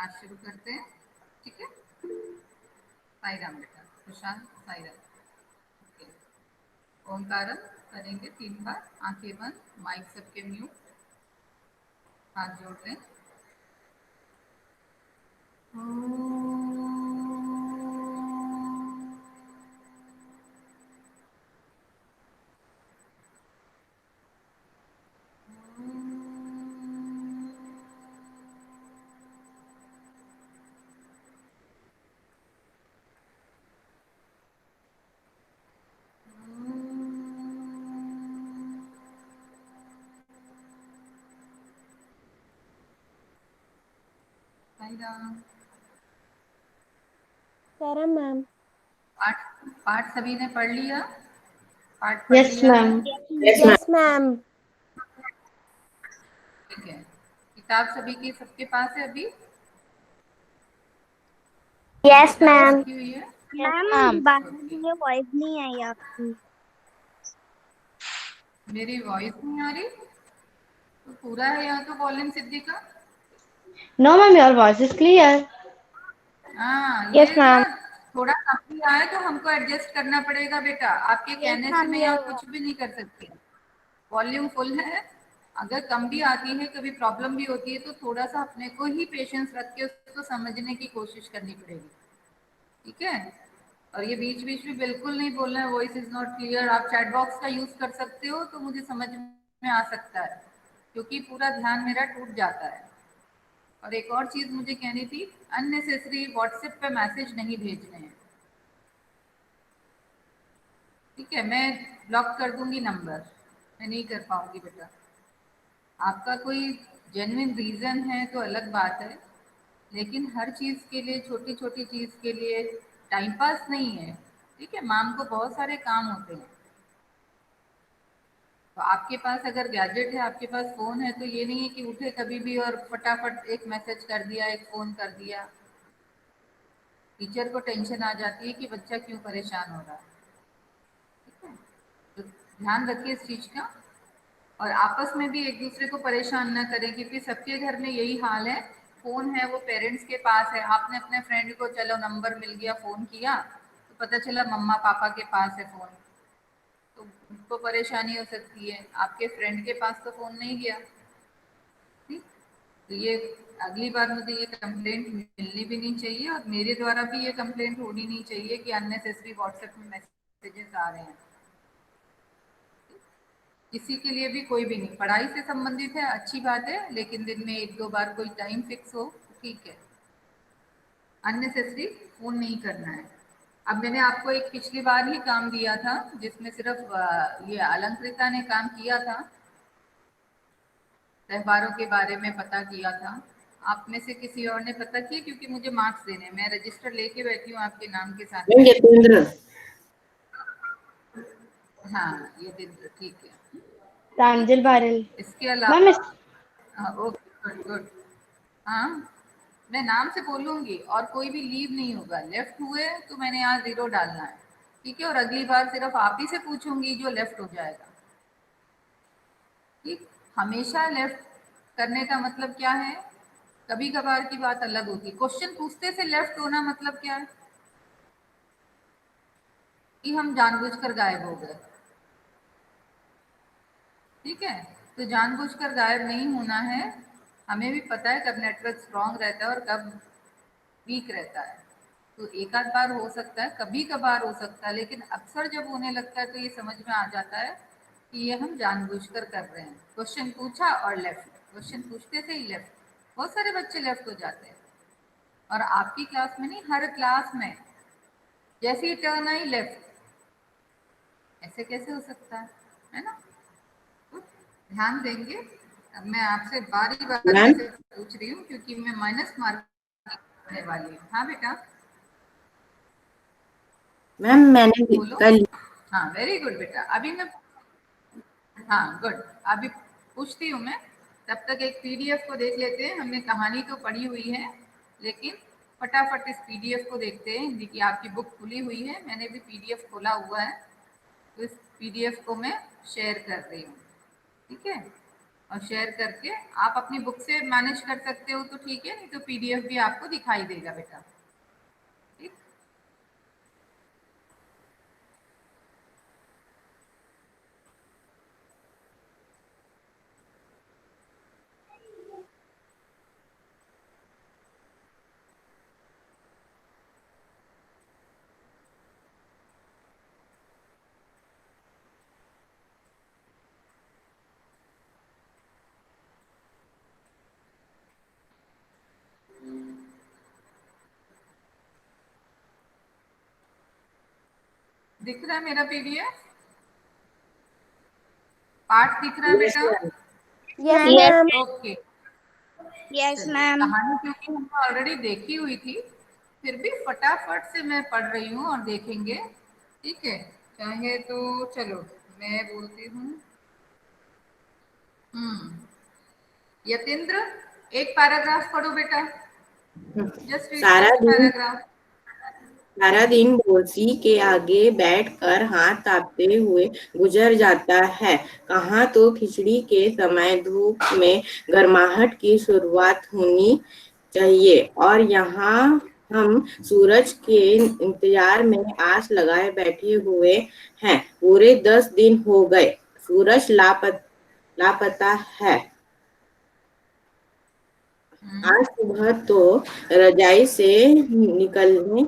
आज शुरू करते हैं, ठीक है। साई राम बेटा, प्रशांत साई राम। ओके, ओंकारम करेंगे 3 बार। आंखें बंद, माइक सबके म्यूट, हाथ जोड़ लें। साई राम। सारा मैम। पाठ पाठ सभी ने पढ़ लिया? पाठ पढ़ यस लिया है? मैम। Yes ma'am. ठीक है। किताब सभी की सबके पास है अभी? यस किताबें मैम। रखी हुई है? मैम दोबारा ओके। बोलिए, वॉइस नहीं आई आपकी। मेरी वॉइस नहीं आ रही? तो पूरा है यहाँ तो वॉल्यूम सिद्धि का। No ma'am, your voice is clear. हाँ, यस ये मैम। ना थोड़ा कम भी आए तो हमको एडजस्ट करना पड़ेगा बेटा। आपके यस कहने से मैम, मैं योर यहाँ कुछ भी नहीं कर सकती। वॉल्यूम फुल है। अगर कम भी आती है, कभी प्रॉब्लम भी होती है, तो थोड़ा सा अपने को ही पेशेंस रख के उसको समझने की कोशिश करनी पड़ेगी, ठीक है। और ये बीच बीच में बिल्कुल नहीं बोलना है वॉइस इज नॉट क्लियर। आप चैट बॉक्स का यूज कर सकते हो तो मुझे समझ में आ सकता है, क्योंकि पूरा ध्यान मेरा टूट जाता है। और एक और चीज मुझे कहनी थी, अननेसेसरी व्हाट्सएप पे मैसेज नहीं भेजने हैं, ठीक है। मैं ब्लॉक कर दूंगी नंबर, मैं नहीं कर पाऊंगी बेटा। आपका कोई जेन्युइन रीजन है तो अलग बात है, लेकिन हर चीज के लिए, छोटी छोटी चीज के लिए टाइम पास नहीं है, ठीक है। माम को बहुत सारे काम होते हैं। तो आपके पास अगर गैजेट है, आपके पास फोन है, तो ये नहीं है कि उठे कभी भी और फटाफट एक मैसेज कर दिया, एक फोन कर दिया। टीचर को टेंशन आ जाती है कि बच्चा क्यों परेशान हो रहा है, ठीक है। तो ध्यान रखिए इस चीज का। और आपस में भी एक दूसरे को परेशान ना करें, क्योंकि सबके घर में यही हाल है। फोन है वो पेरेंट्स के पास है, आपने अपने फ्रेंड को चलो नंबर मिल गया, फोन किया, तो पता चला मम्मा पापा के पास है फोन, तो उनको परेशानी हो सकती है। आपके फ्रेंड के पास तो फोन नहीं गया, ठीक। तो ये अगली बार मुझे ये कंप्लेंट मिलनी भी नहीं चाहिए, और मेरे द्वारा भी ये कंप्लेंट होनी नहीं चाहिए कि अननेसेसरी व्हाट्सएप में मैसेजेस आ रहे हैं। किसी के लिए भी, कोई भी नहीं, पढ़ाई से संबंधित है अच्छी बात है, लेकिन दिन में 1-2 बार कोई टाइम फिक्स हो, ठीक है। अननेसेसरी फोन नहीं करना है। अब मैंने आपको एक पिछली बार ही काम दिया था, जिसमें सिर्फ ये अलंकृता ने काम किया था, त्योहारों के बारे में पता किया था। आप में से किसी और ने पता किया? क्योंकि मुझे मार्क्स देने, मैं रजिस्टर लेके बैठी हूँ आपके नाम के साथ में। यतेंद्र। हाँ, ये दिन ठीक है, ठीक प्रांजल है। बारल। इसके मैम अलावा हाँ, ओके, गुड गुड। हाँ, मैं नाम से बोलूंगी और कोई भी लीव नहीं होगा। लेफ्ट हुए तो मैंने यहाँ 0 डालना है, ठीक है। और अगली बार सिर्फ आप ही से पूछूंगी जो लेफ्ट हो जाएगा, ठीक। हमेशा लेफ्ट करने का मतलब क्या है? कभी कभार की बात अलग होगी। क्वेश्चन पूछते से लेफ्ट होना मतलब क्या है? कि हम जानबूझकर गायब हो गए, ठीक है। तो जानबूझकर गायब नहीं होना है। हमें भी पता है कब नेटवर्क स्ट्रांग रहता है और कब वीक रहता है। तो एक आध बार हो सकता है, कभी कभार हो सकता है, लेकिन अक्सर जब होने लगता है तो ये समझ में आ जाता है कि ये हम जानबूझकर कर रहे हैं। क्वेश्चन पूछा और लेफ्ट, क्वेश्चन पूछते से ही लेफ्ट। बहुत सारे बच्चे लेफ्ट हो जाते हैं, और आपकी क्लास में नहीं, हर क्लास में जैसे ही टर्न आई लेफ्ट। ऐसे कैसे हो सकता है ना? तो ध्यान देंगे। अब मैं आपसे बारी बारी मैम से पूछ रही हूँ, क्योंकि मैं माइनस मार्क करने वाली हूँ। हाँ बेटा, मैम मैंने भी बोलो। कल। हाँ, वेरी गुड बेटा। अभी मैं, हाँ गुड, अभी पूछती हूँ मैं। तब तक एक पीडीएफ को देख लेते हैं। हमने कहानी तो पढ़ी हुई है, लेकिन फटाफट इस पीडीएफ को देखते हैं। हिंदी की आपकी बुक खुली हुई है, मैंने भी पीडीएफ खोला हुआ है, तो इस पीडीएफ को मैं शेयर कर रही हूँ, ठीक है। और शेयर करके आप अपनी बुक से मैनेज कर सकते हो तो ठीक है, नहीं तो पीडीएफ भी आपको दिखाई देगा बेटा। ठीक। दिख रहा है मेरा पीडीएफ? पाठ दिख रहा है Yes, बेटा? ma'am. Yes, Yes. ma'am. Okay. Yes, चलिए, ma'am. कहानी क्योंकि हमने ऑलरेडी देखी हुई थी, फिर भी फटाफट से मैं पढ़ रही हूँ और देखेंगे। ठीक है, चाहे तो चलो मैं बोलती हूँ। यतेंद्र, एक पैराग्राफ पढ़ो बेटा, जस्ट रीड सारा फर्स्ट दिन पैराग्राफ। सारा दिन बोरसी के आगे बैठकर हाथ तापते हुए गुजर जाता है। कहाँ तो खिचड़ी के समय धूप में गर्माहट की शुरुआत होनी चाहिए और यहाँ हम सूरज के इंतजार में आस लगाए बैठे हुए हैं। पूरे 10 दिन हो गए, सूरज लापता है। आज सुबह तो रजाई से निकलने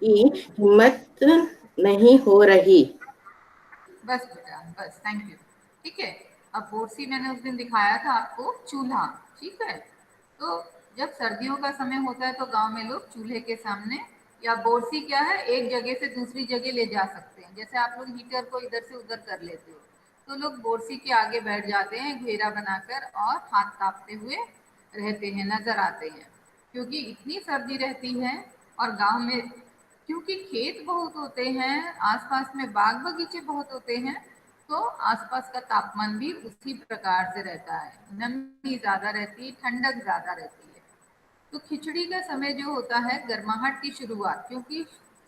की हिम्मत नहीं हो रही। बस बेटा बस, थैंक यू। ठीक है, अब बोरसी मैंने उस दिन दिखाया था आपको चूल्हा। ठीक है, तो जब सर्दियों का समय होता है तो गांव में लोग चूल्हे के सामने, या बोरसी क्या है, एक जगह से दूसरी जगह ले जा सकते हैं। जैसे आप लोग हीटर को इधर से उधर कर लेते हो, तो लोग बोरसी के आगे बैठ जाते हैं घेरा बनाकर और हाथ तापते हुए रहते हैं, नजर आते हैं। क्योंकि इतनी सर्दी रहती है और गांव में क्योंकि खेत बहुत होते हैं, आसपास में बाग बगीचे बहुत होते हैं, तो आसपास का तापमान भी उसी प्रकार से रहता है। नमी ज्यादा रहती है, ठंडक ज्यादा रहती है। तो खिचड़ी का समय जो होता है, गर्माहट की शुरुआत, क्योंकि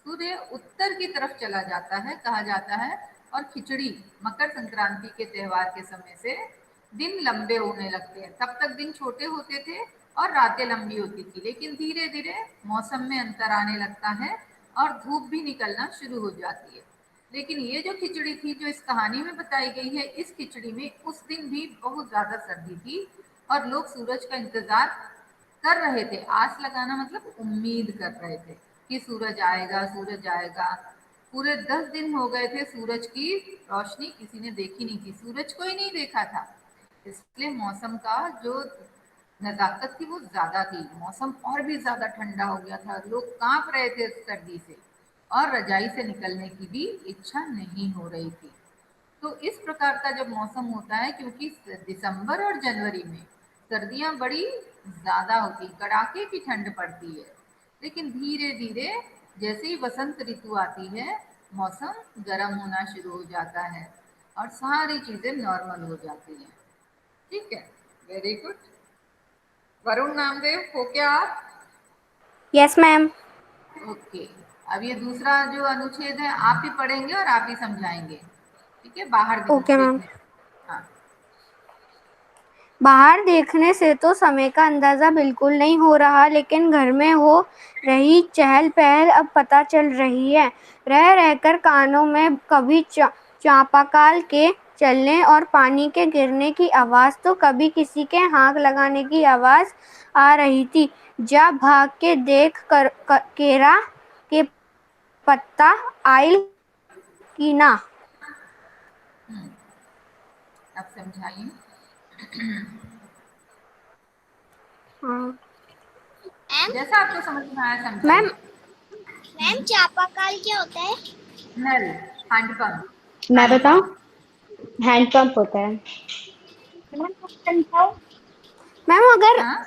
सूर्य उत्तर की तरफ चला जाता है कहा जाता है, और खिचड़ी मकर संक्रांति के त्योहार के समय से दिन लंबे होने लगते हैं। तब तक दिन छोटे होते थे और रातें लंबी होती थी, लेकिन धीरे धीरे मौसम में अंतर आने लगता है और धूप भी निकलना शुरू हो जाती है। लेकिन ये जो खिचड़ी थी जो इस कहानी में बताई गई है, इस खिचड़ी में उस दिन भी बहुत ज्यादा सर्दी थी और लोग सूरज का इंतजार कर रहे थे। आस लगाना मतलब उम्मीद कर रहे थे कि सूरज आएगा, सूरज आएगा। पूरे 10 दिन हो गए थे, सूरज की रोशनी किसी ने देखी नहीं थी, सूरज को ही नहीं देखा था। इसलिए मौसम का जो नजाकत थी वो ज्यादा थी, मौसम और भी ज्यादा ठंडा हो गया था, लोग कांप रहे थे सर्दी से और रजाई से निकलने की भी इच्छा नहीं हो रही थी। तो इस प्रकार का जब मौसम होता है, क्योंकि दिसंबर और जनवरी में सर्दियां बड़ी ज्यादा होती, कड़ाके की ठंड पड़ती है, लेकिन धीरे धीरे जैसे ही वसंत ऋतु आती है, मौसम गर्म होना शुरू हो जाता है और सारी चीजें नॉर्मल हो जाती हैं। ठीक है, वेरी गुड। वरुण नामदेव हो क्या आप? Yes, ma'am. ओके, अब ये दूसरा जो अनुच्छेद है आप ही पढ़ेंगे और आप ही समझाएंगे। ठीक है, बाहर Okay, ma'am. देखने। हाँ। बाहर देखने से तो समय का अंदाजा बिल्कुल नहीं हो रहा, लेकिन घर में हो रही चहल पहल अब पता चल रही है। रह रहकर कानों में कभी चापाकल के चलने और पानी के गिरने की आवाज, तो कभी किसी के हाँक लगाने की आवाज आ रही थी। जा भाग के देख केरा के पत्ता आइल की ना। अब समझाइए। हाँ जैसा आपको समझ में आया मैम। समझाइए। मैम चापाकल क्या होता है? नल, हैंडपंप। मैं बताऊं? हैंडपंप होता है। मैम अगर हाँ,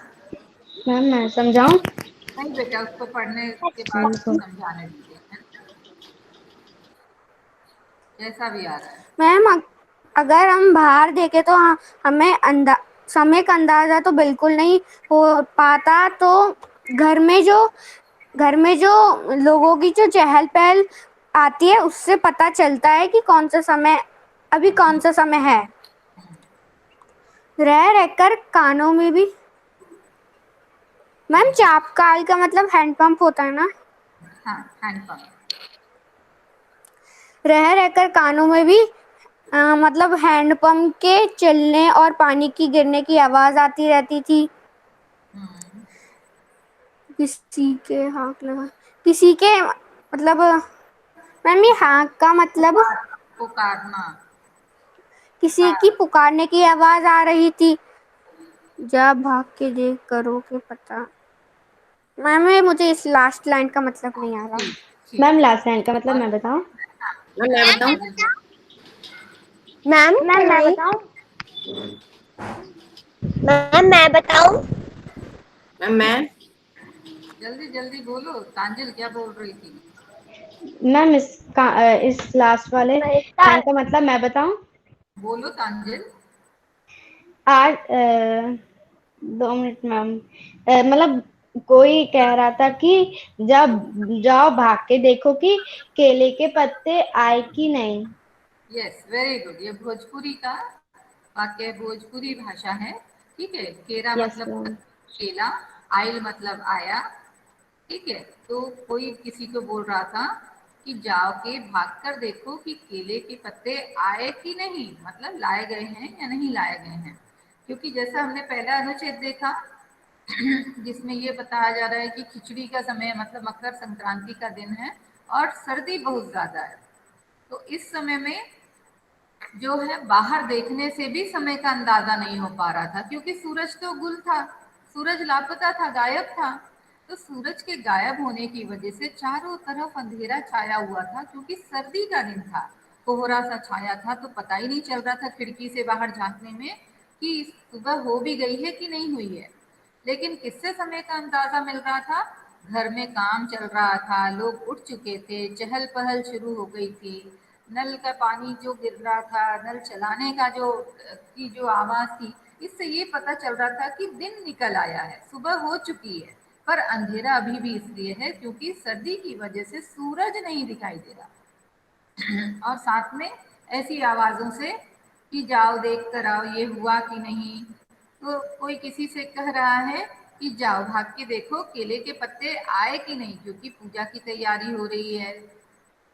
मैम मैं समझाऊं? नहीं बेटा, उसको पढ़ने के बाद उसको समझाने दीजिए, है ना? जैसा भी आ रहा है। मैम अगर हम बाहर देखें तो हमें समय का अंदाजा तो बिल्कुल नहीं हो पाता, तो घर में जो लोगों की जो चहल पहल आती है उससे पता चलता है कि कौन सा समय है। रह रहकर कानों में भी। मैम चापकाल का मतलब हैंडपंप होता है ना। हाँ, हैंडपंप। रह रहकर कानों में भी मतलब हैंडपंप के चलने और पानी की गिरने की आवाज आती रहती थी। किसी के हाथ लगा, किसी के मतलब मैम ये हाँक का मतलब पुकारना। किसी की पुकारने की आवाज आ रही थी। जा भाग के देख करो के पता। मैम मुझे इस लास्ट लाइन का मतलब नहीं आ रहा। ठीक, ठीक। मैम लास्ट लाइन का मतलब मैं बताऊं? मैं बताऊं? मैम मैम मैं बताऊं? मैम मैं बताऊं? मैं जल्दी जल्दी बोलो, तांजिल क्या बोल रही थी? मैम इस लास्ट वाले लाइन का मतलब मैं बताऊं? बोलो तांजिल। आज 2 मिनट मैम। मतलब कोई कह रहा था कि जब जाओ भाग के देखो कि केले के पत्ते आए कि नहीं। Yes, very good. ये भोजपुरी का वाक्य है, भोजपुरी भाषा है। ठीक है। केरा यस मतलब मैम। केला, आइल मतलब आया। ठीक है। तो कोई किसी को बोल रहा था कि जाओ के भाग कर देखो कि केले के पत्ते आए कि नहीं, मतलब लाए गए हैं या नहीं लाए गए हैं। क्योंकि जैसा हमने पहला अनुच्छेद देखा जिसमें ये बताया जा रहा है कि खिचड़ी का समय मतलब मकर संक्रांति का दिन है और सर्दी बहुत ज्यादा है। तो इस समय में जो है बाहर देखने से भी समय का अंदाजा नहीं हो पा रहा था, क्योंकि सूरज तो गुल था, सूरज लापता था, गायब था। तो सूरज के गायब होने की वजह से चारों तरफ अंधेरा छाया हुआ था, क्योंकि सर्दी का दिन था। कोहरा सा छाया था, तो पता ही नहीं चल रहा था खिड़की से बाहर झांकने में कि सुबह हो भी गई है कि नहीं हुई है। लेकिन किससे समय का अंदाजा मिल रहा था? घर में काम चल रहा था, लोग उठ चुके थे, चहल पहल शुरू हो गई थी। नल का पानी जो गिर रहा था, नल चलाने का जो आवाज थी, इससे ये पता चल रहा था कि दिन निकल आया है, सुबह हो चुकी है। पर अंधेरा अभी भी इसलिए है क्योंकि सर्दी की वजह से सूरज नहीं दिखाई दे रहा। और साथ में ऐसी आवाजों से कि जाओ देख कर आओ ये हुआ कि नहीं। तो कोई किसी से कह रहा है कि जाओ भाग के देखो केले के पत्ते आए कि नहीं, क्योंकि पूजा की तैयारी हो रही है।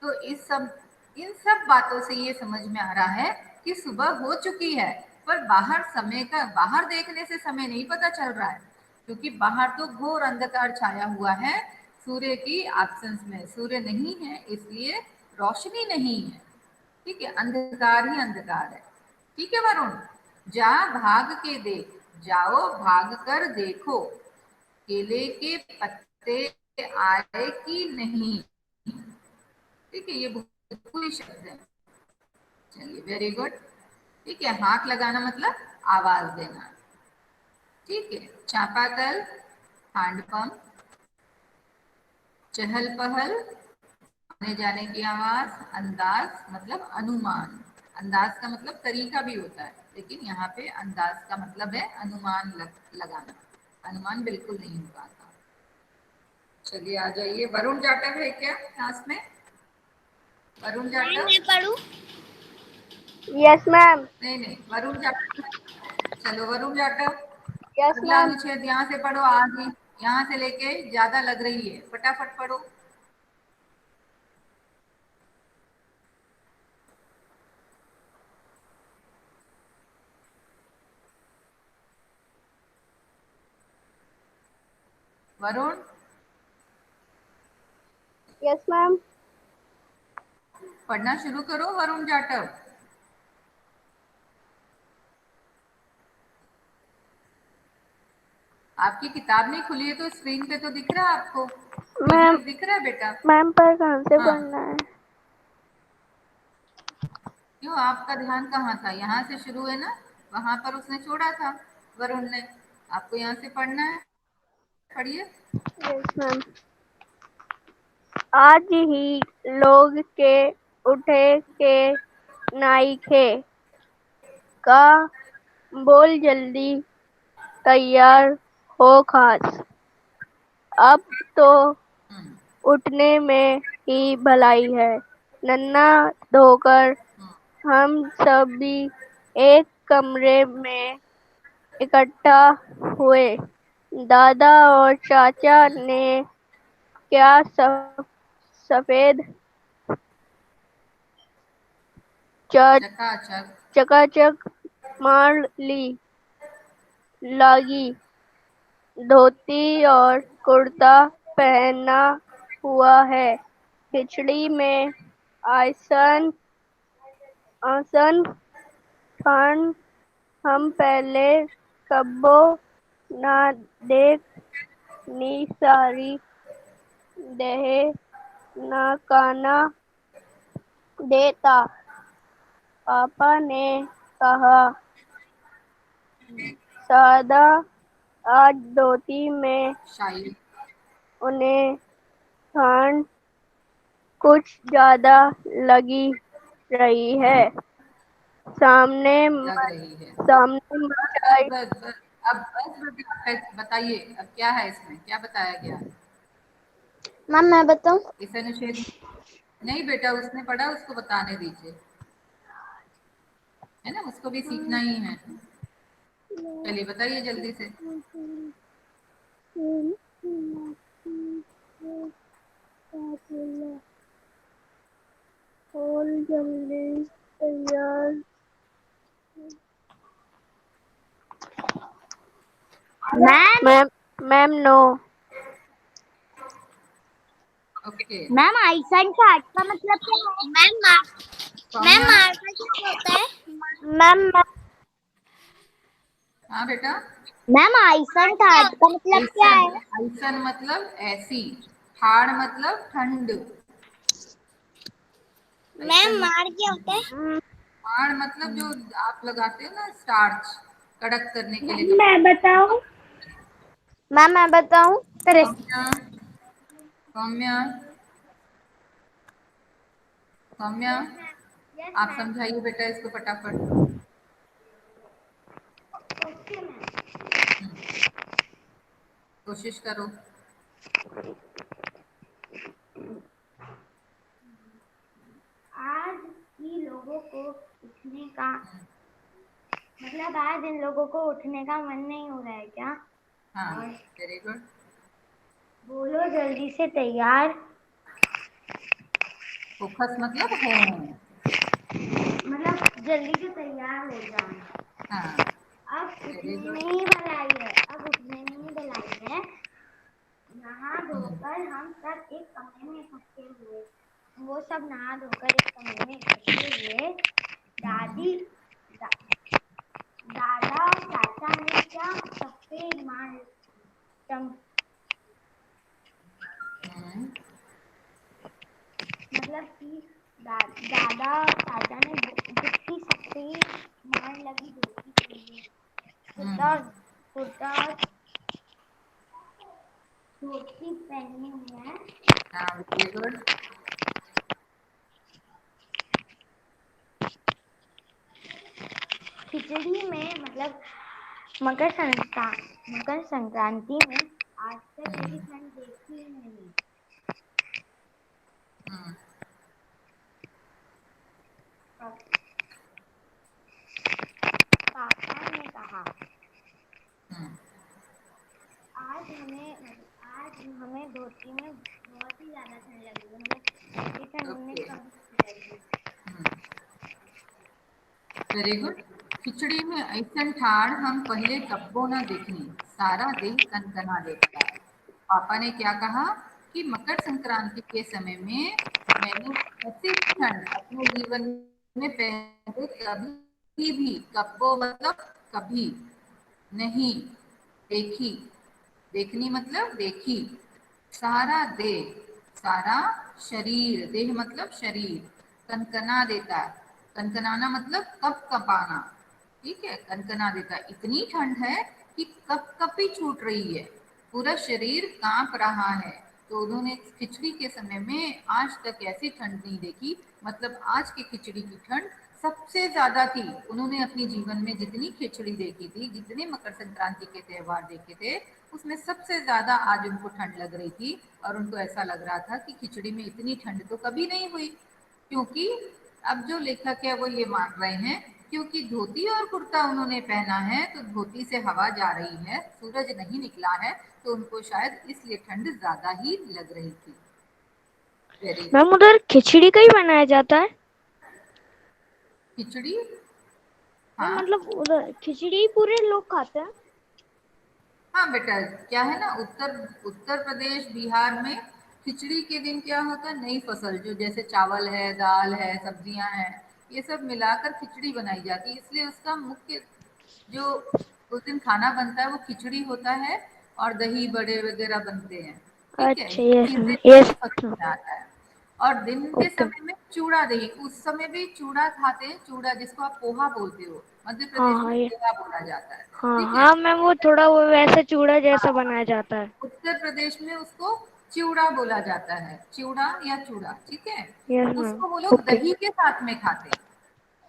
तो इन सब बातों से ये समझ में आ रहा है कि सुबह हो चुकी है, पर बाहर देखने से समय नहीं पता चल रहा है, क्योंकि बाहर तो घोर अंधकार छाया हुआ है। सूर्य की एब्सेंस में सूर्य नहीं है, इसलिए रोशनी नहीं है। ठीक है, अंधकार ही अंधकार है। ठीक है वरुण, जा भाग के देख, जाओ भाग कर देखो केले के पत्ते आए कि नहीं। ठीक है, ये भोजपुरी शब्द है। चलिए, वेरी गुड। ठीक है, हाथ लगाना मतलब आवाज देना। ठीक है, चापाकल, हैंडपंप, चहल पहल, आने जाने की आवाज, अंदाज मतलब अनुमान। अंदाज का मतलब तरीका भी होता है, लेकिन यहाँ पे अंदाज का मतलब है अनुमान लगाना। अनुमान बिल्कुल नहीं हो पाता। चलिए आ जाइए। वरुण जाटव है क्या क्लास में? वरुण जाटव? मैं पढ़ूं? Yes ma'am. नहीं नहीं, वरुण जाटव। चलो वरुण जाटव, यस अगला मैम। अनुच्छेद यहाँ से पढ़ो। आज ही यहाँ से लेके ज्यादा लग रही है, फटाफट पढ़ो। Varun, yes ma'am. पढ़ना शुरू करो वरुण जाटव। आपकी किताब नहीं खुली है तो स्क्रीन पे तो दिख रहा है आपको, मैम पीडीएफ दिख रहा है बेटा। मैम पर कहाँ से हाँ, पढ़ना है? क्यों आपका ध्यान कहाँ था? यहाँ से शुरू है ना, वहां पर उसने छोड़ा था वरुण ने। आपको यहाँ से पढ़ना है, पढ़िए। Yes ma'am. आज ही लोग के उठे के नाई खे का बोल जल्दी तैयार हो खास। अब तो हम्म, उठने में ही भलाई है। नन्ना धोकर हम्म, हम सब भी एक कमरे में इकट्ठा हुए। दादा और चाचा ने क्या सफेद चकाचक चकाचक मार लगी। धोती और कुर्ता पहना हुआ है। खिचड़ी में आसन आसन ठंड हम पहले कब्बो ना देख नी सारी देहे ना काना देता। पापा ने कहा, सादा आज धोती में शाही उन्हें ठंड कुछ ज्यादा लगी रही है। सामने लग रही है। सामने बस मिठाई बस बस अब बस बेटा बताइए अब क्या है इसमें, क्या बताया गया? मैम मैं बताऊं? इस अनुच्छेद नहीं बेटा, उसने पढ़ा, उसको बताने दीजिए, है ना, उसको भी सीखना ही है। चलिए बताइए जल्दी से। और जल्दी तैयार। Ma'am ma'am no. Okay. Ma'am आइसन चार्ट का मतलब क्या है? मैम सौम्या। मार्कर क्या होता है? मैम हाँ बेटा। मैम आइसन चार्ट का मतलब क्या ऐसन, है? ऐसन मतलब ऐसी, ठाड़ मतलब ठंड, मैम ऐसन मार क्या मतलब होता है? माड़ मतलब जो आप लगाते हो ना स्टार्च कड़क करने के लिए मैं कपड़े। बताऊं? मैम मैं बताऊं? सौम्या, सौम्या, सौम्या, आप समझाइए बेटा इसको फटाफट। कोशिश करो। आज ही लोगों को उठने का मतलब आज इन लोगों को उठने का मन नहीं हो रहा है क्या? हाँ वेरी गुड। बोलो जल्दी से तैयार। फोकस मतलब हों। मतलब जल्दी से तैयार हो जाए। हाँ अब वेरी उठने गुड। में ही भलाई है। अब उठने में ही भलाई है। नहा धोकर हम सब एक कमरे में इकट्ठे हुए। वो सब नहा धोकर एक कमरे में इकट्ठे हुए। दादी दा, दादा और चाचा ने क्या सफेद मार मतलब कि दादा और चाचा ने जितनी सफेद मार लगी धोती पहनी, कुर्ता कुर्ता धोती पहनी हुई है। हाँ वेरी गुड। खिचड़ी में मतलब मकर संक्रांति में आज तक यही ठंड देखी ही नहीं। पापा ने कहा, आज हमें धोती में बहुत ही ज्यादा ठंड लगी है। मतलब ये ठंड हमने ओके कभी नहीं लगी। Very good. खिचड़ी में ऐसन ठाड़ हम पहले कब्बो न देखनी, सारा देह कनकना देता। पापा ने क्या कहा कि मकर संक्रांति के समय में मैंने ऐसी ठंड अपने जीवन में पहले कभी भी, कब्बो मतलब कभी नहीं देखी, देखनी मतलब देखी। सारा देह, सारा शरीर, देह मतलब शरीर, कनकना देता, कनकनाना मतलब कप कपाना, ठीक है, कनकना देता। इतनी ठंड है कि कप कपी छूट रही है, पूरा शरीर कांप रहा है। तो उन्होंने खिचड़ी के समय में आज तक ऐसी ठंड नहीं देखी, मतलब आज की खिचड़ी की ठंड सबसे ज्यादा थी। उन्होंने अपने जीवन में जितनी खिचड़ी देखी थी, जितने मकर संक्रांति के त्योहार देखे थे, उसमें सबसे ज्यादा आज उनको ठंड लग रही थी। और उनको ऐसा लग रहा था कि खिचड़ी में इतनी ठंड तो कभी नहीं हुई, क्योंकि अब जो लेखक है वो ये मान रहे हैं क्योंकि धोती और कुर्ता उन्होंने पहना है तो धोती से हवा जा रही है, सूरज नहीं निकला है, तो उनको शायद इसलिए ठंड ज्यादा ही लग रही थी। वेरी मैम उधर खिचड़ी का ही बनाया जाता है? खिचड़ी, मैम हाँ मतलब उधर खिचड़ी पूरे लोग खाते हैं? हाँ बेटा, क्या है ना, उत्तर उत्तर प्रदेश बिहार में खिचड़ी के दिन क्या होता है, नई फसल जो जैसे चावल है, दाल है, सब्जियां हैं, ये सब मिलाकर खिचड़ी बनाई जाती है, इसलिए उसका मुख्य जो उस दिन खाना बनता है वो खिचड़ी होता है और दही बड़े वगैरह बनते हैं। ठीक है, अच्छा, ये यस इस मैम, दिन यस। नई फसल में आता है। और दिन के ओके। समय में चूड़ा दही, उस समय भी चूड़ा खाते हैं, चूड़ा जिसको आप पोहा बोलते हो, मध्य हाँ प्रदेश हाँ, में ये पोहा बोला जाता है। हाँ ठीक है, हाँ मैम, वो थोड़ा वो वैसे चूड़ा जैसा हाँ, बनाया जाता है। उत्तर प्रदेश में उसको चिवड़ा बोला जाता है, चिवड़ा या चूड़ा। ठीक है, यस मैम। उसको वो लोग ओके। दही के साथ में खाते हैं।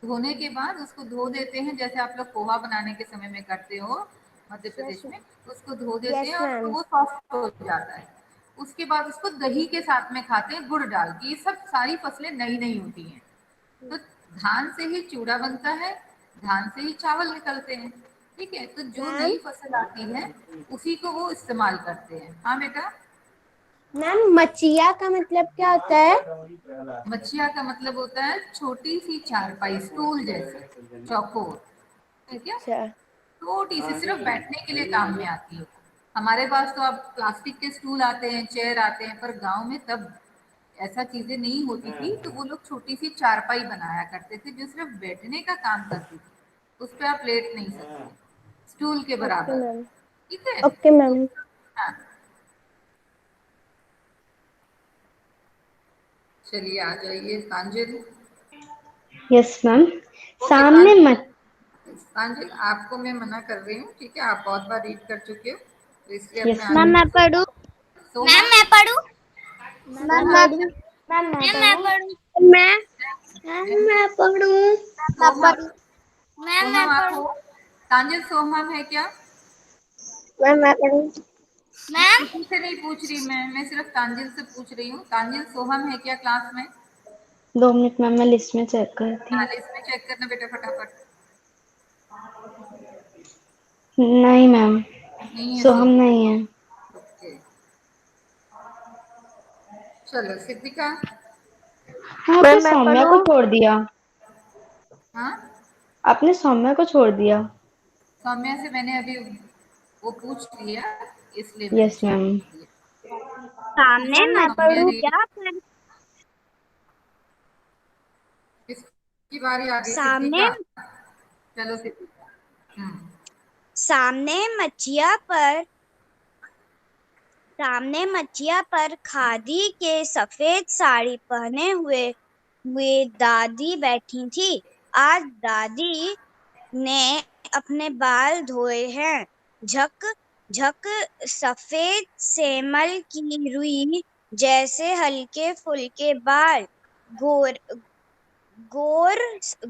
धोने के बाद उसको धो देते हैं, जैसे आप लोग पोहा बनाने के समय में करते हो मध्य यस प्रदेश में, मैम। उसको धो देते यस हैं और मैम। वो सॉफ्ट हो जाता है। उसके बाद उसको दही के साथ में खाते हैं, गुड़ डाल के। ये सब सारी फसलें नई नई होती हैं, तो धान से ही चूड़ा बनता है, धान से ही चावल निकलते हैं। ठीक है, तो जो मैम, नई फसल आती है उसी को वो इस्तेमाल करते हैं। हाँ बेटा, मैम मचिया का मतलब क्या होता है? मच्छिया का मतलब होता है छोटी सी चारपाई, स्टूल जैसी, चौकोर। ठीक है, अच्छा। छोटी सी, सिर्फ बैठने के लिए काम में आती है। हमारे पास तो अब प्लास्टिक के स्टूल आते हैं, चेयर आते हैं, पर गांव में तब ऐसा चीजें नहीं होती थी, तो वो लोग छोटी सी चारपाई बनाया करते थे जो सिर्फ बैठने का काम करती थी। उस पर आप लेट नहीं सकते, स्टूल के ओके बराबर। मैम। ठीक है, ओके तो मैम। हाँ, चलिए आ जाइए कांजिल। Yes ma'am. ओके सामने कांजिल, मत कांजिल आपको मैं मना कर रही हूँ, ठीक है, आप बहुत बार रीड कर चुके हो, तो इसलिए अपने यस मैम मैम। मैं आंसर। पढ़ूं? सोमा, मैं पढ़ूँ। मैम सोमा, मैं मैम मैं मैं पढ़ूँ। पढ़ूँ। मैं मैं पढ़ूँ। सोहम, मैं सोहम आप पढ़ूँ। हो? कांजिल सोहम है क्या? मैम मैं पढ़ूँ। मैम किसी से नहीं पूछ रही मैं सिर्फ कांजिल से पूछ रही हूँ। कांजिल सोहम है क्या क्लास में? 2 मिनट मैम, मैं लिस्ट में चेक करती हाँ, हूँ। लिस्ट में चेक करना बेटा फटाफट। नहीं मैम, नहीं है सोहम सोहम। नहीं है। ओके, चलो सिद्धिका। हाँ, मैम आपने मैं सौम्या को पढ़ूं? छोड़ दिया। हाँ, आपने सौम्या को छोड़ दिया। सौम्या से मैंने अभी वो पूछ लिया, इसलिए मैंने यस छोड़ मैम। दिया। सामने मैम मैं सौम्या पढ़ूं रीड, क्या? किसकी बारी आ गई? सामने सिद्धिका, चलो सिद्धिका। सामने मचिया पर सामने मचिया पर खादी के सफेद साड़ी पहने हुए दादी बैठी थी। आज दादी ने अपने बाल धोए हैं। झक झक सफेद सेमल की रुई जैसे हल्के फुल्के बाल। गोर गौर